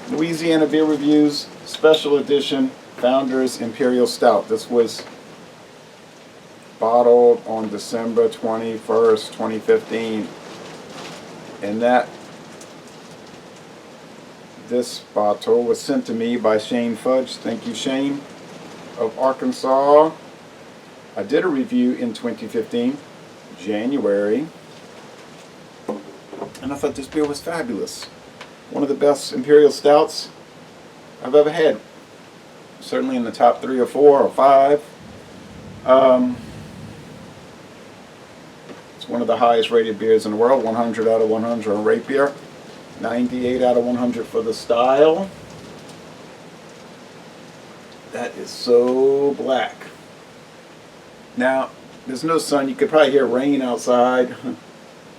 Louisiana Beer Reviews Special Edition Founders Imperial Stout. This was bottled on December 21st, 2015. And this bottle was sent to me by Shane Fudge. Thank you, Shane, of Arkansas. I did a review in 2015, January, and I thought this beer was fabulous. One of the best Imperial Stouts I've ever had. Certainly in the top 3 or 4 or 5. It's one of the highest rated beers in the world. 100 out of 100 on Rate Beer. 98 out of 100 for the style. That is so black. Now, there's no sun. You could probably hear rain outside.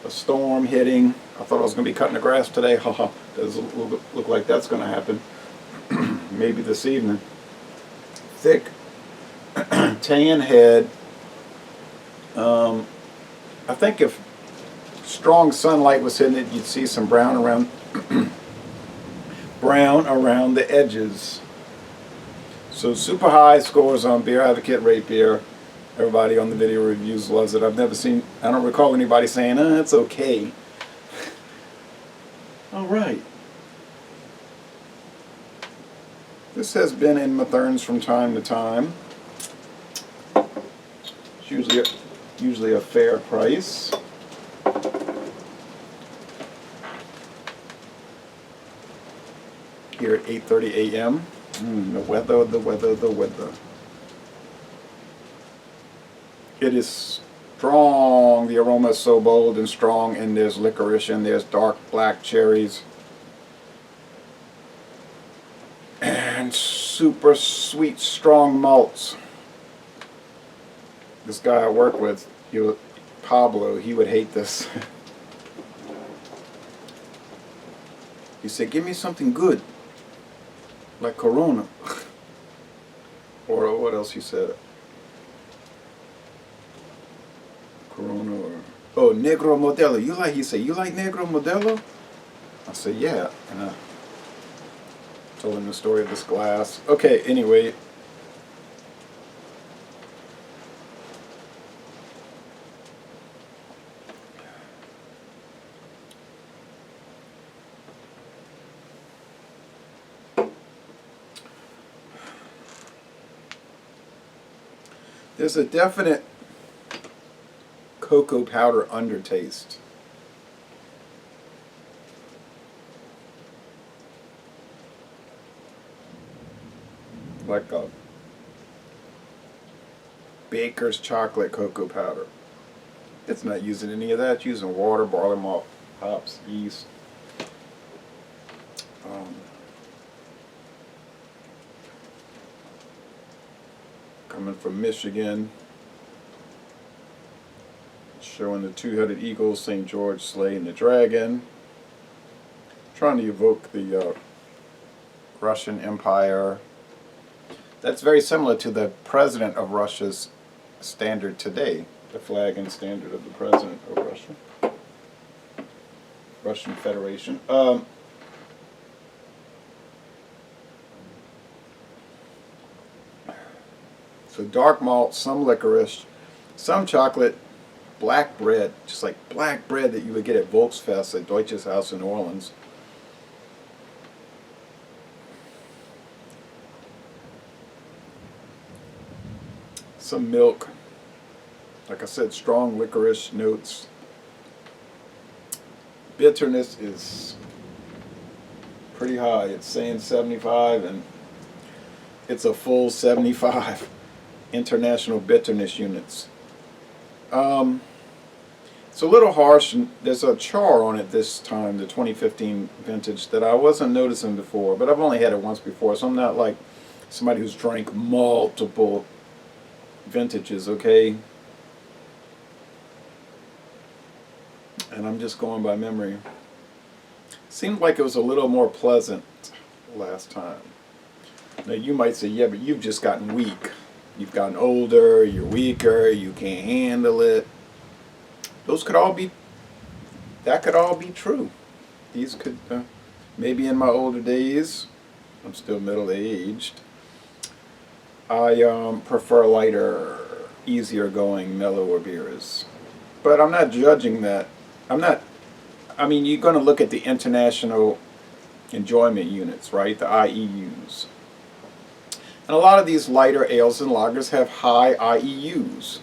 A storm hitting. I thought I was going to be cutting the grass today. Haha. Doesn't look like that's going to happen. Maybe this evening. Thick tan head. I think if strong sunlight was hitting it, you'd see some brown around the edges. So super high scores on Beer Advocate, Rate Beer. Everybody on the video reviews loves it. I've never seen, I don't recall anybody saying, it's okay. Alright. This has been in Mathern's from time to time. It's usually a fair price. Here at 8:30 a.m. The weather. It is strong. The aroma is so bold and strong, and there's licorice and there's dark black cherries. And super sweet, strong malts. This guy I work with, Pablo, he would hate this. He said, give me something good, like Corona. Or what else he said? Corona or... Oh, Negro Modelo. He said, you like Negro Modelo? I said, yeah. And I told him the story of this glass. Okay, anyway. There's a definite cocoa powder undertaste. Like a baker's chocolate cocoa powder. It's not using any of that. It's using water, barley malt, hops, yeast. Coming from Michigan, showing the two-headed eagle, St. George slaying the dragon, trying to evoke the Russian Empire. That's very similar to the president of Russia's standard today, the flag and standard of the president of Russia, Russian Federation. So dark malt, some licorice, some chocolate, black bread, just like black bread that you would get at Volksfest at Deutsches Haus in New Orleans. Some milk. Like I said, strong licorice notes. Bitterness is pretty high. It's saying 75 and it's a full 75. International bitterness units. It's a little harsh, and there's a char on it this time, the 2015 vintage, that I wasn't noticing before, but I've only had it once before, so I'm not like somebody who's drank multiple vintages, okay? And I'm just going by memory. Seemed like it was a little more pleasant last time. Now you might say, yeah, but you've just gotten weak. You've gotten older, you're weaker, you can't handle it. That could all be true. These could maybe in my older days, I'm still middle-aged, I prefer lighter, easier going, mellower beers. But I'm not judging that. I'm not, I mean, you're going to look at the international enjoyment units, right? The IEUs. And a lot of these lighter ales and lagers have high IEUs.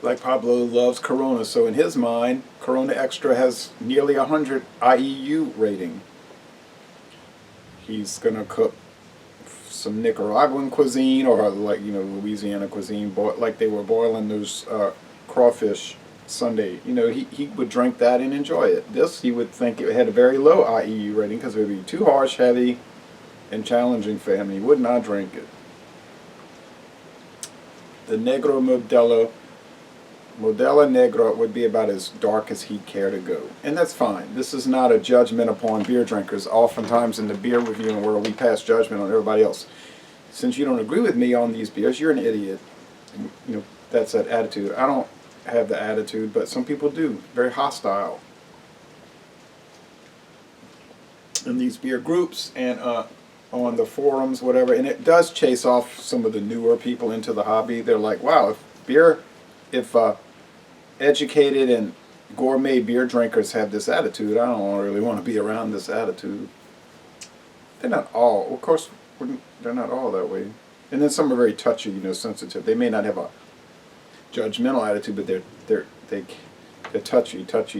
Like Pablo loves Corona, so in his mind, Corona Extra has nearly 100 IEU rating. He's gonna cook some Nicaraguan cuisine, or like, you know, Louisiana cuisine, like they were boiling those crawfish Sunday. You know, he would drink that and enjoy it. This, he would think it had a very low IEU rating because it would be too harsh, heavy, and challenging for him. He would not drink it. The Negro Modelo Negra would be about as dark as he'd care to go. And that's fine. This is not a judgment upon beer drinkers. Oftentimes in the beer reviewing world, we pass judgment on everybody else. Since you don't agree with me on these beers, you're an idiot. You know, that's that attitude. I don't have the attitude, but some people do. Very hostile. In these beer groups and on the forums, whatever. And it does chase off some of the newer people into the hobby. They're like, wow, if educated and gourmet beer drinkers have this attitude, I don't really want to be around this attitude. They're not all, of course, they're not all that way. And then some are very touchy, you know, sensitive. They may not have a judgmental attitude, but they're touchy. Don't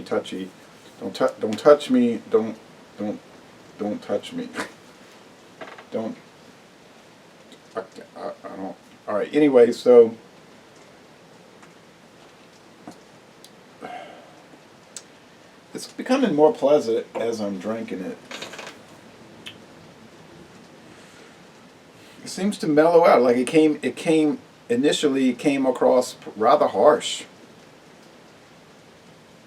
touch me. Don't touch me. Don't. I don't. All right. Anyway, so. It's becoming more pleasant as I'm drinking it. It seems to mellow out. Like it initially came across rather harsh.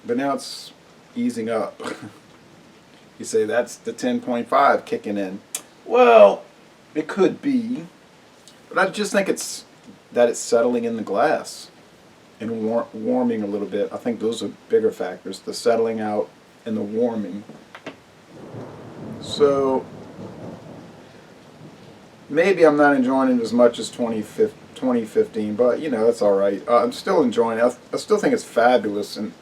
But now it's easing up. You say that's the 10.5 kicking in. Well, it could be. But I just think it's settling in the glass and warming a little bit. I think those are bigger factors, the settling out and the warming. So maybe I'm not enjoying it as much as 2015, but you know, that's all right. I'm still enjoying it. I still think it's fabulous, and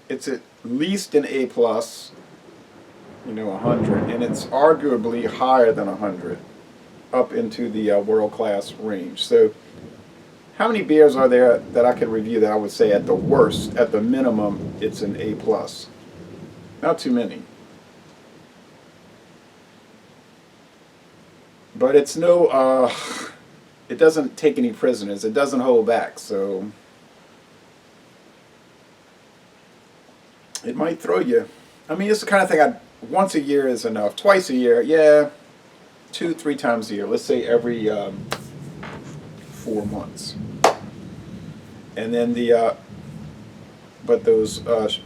it's at least an A+, you know, 100, and it's arguably higher than 100. Up into the world-class range. So how many beers are there that I could review that I would say at the worst, at the minimum, it's an A+? Not too many. But it's no, it doesn't take any prisoners. It doesn't hold back, so it might throw you. I mean, it's the kind of thing once a year is enough. Twice a year, yeah. 2-3 times a year, let's say every 4 months. And then but those the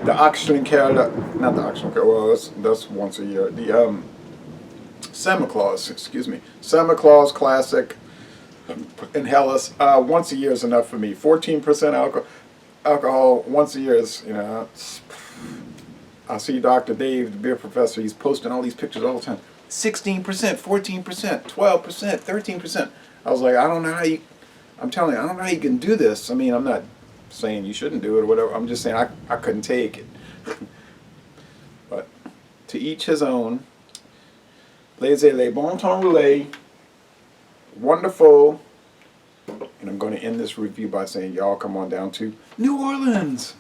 Oxenkerl, not the Oxenkerl, well that's once a year. The Semiclaus, excuse me, Semiclaus Classic in Hellas, once a year is enough for me. 14% alcohol once a year is, you know, I see Dr. Dave, the beer professor, he's posting all these pictures all the time. 16%, 14%, 12%, 13%. I was like, I don't know how you, I'm telling you, I don't know how you can do this. I mean, I'm not saying you shouldn't do it or whatever. I'm just saying I couldn't take it. But to each his own. Laissez les bon temps rouler. Wonderful. And I'm going to end this review by saying, y'all come on down to New Orleans.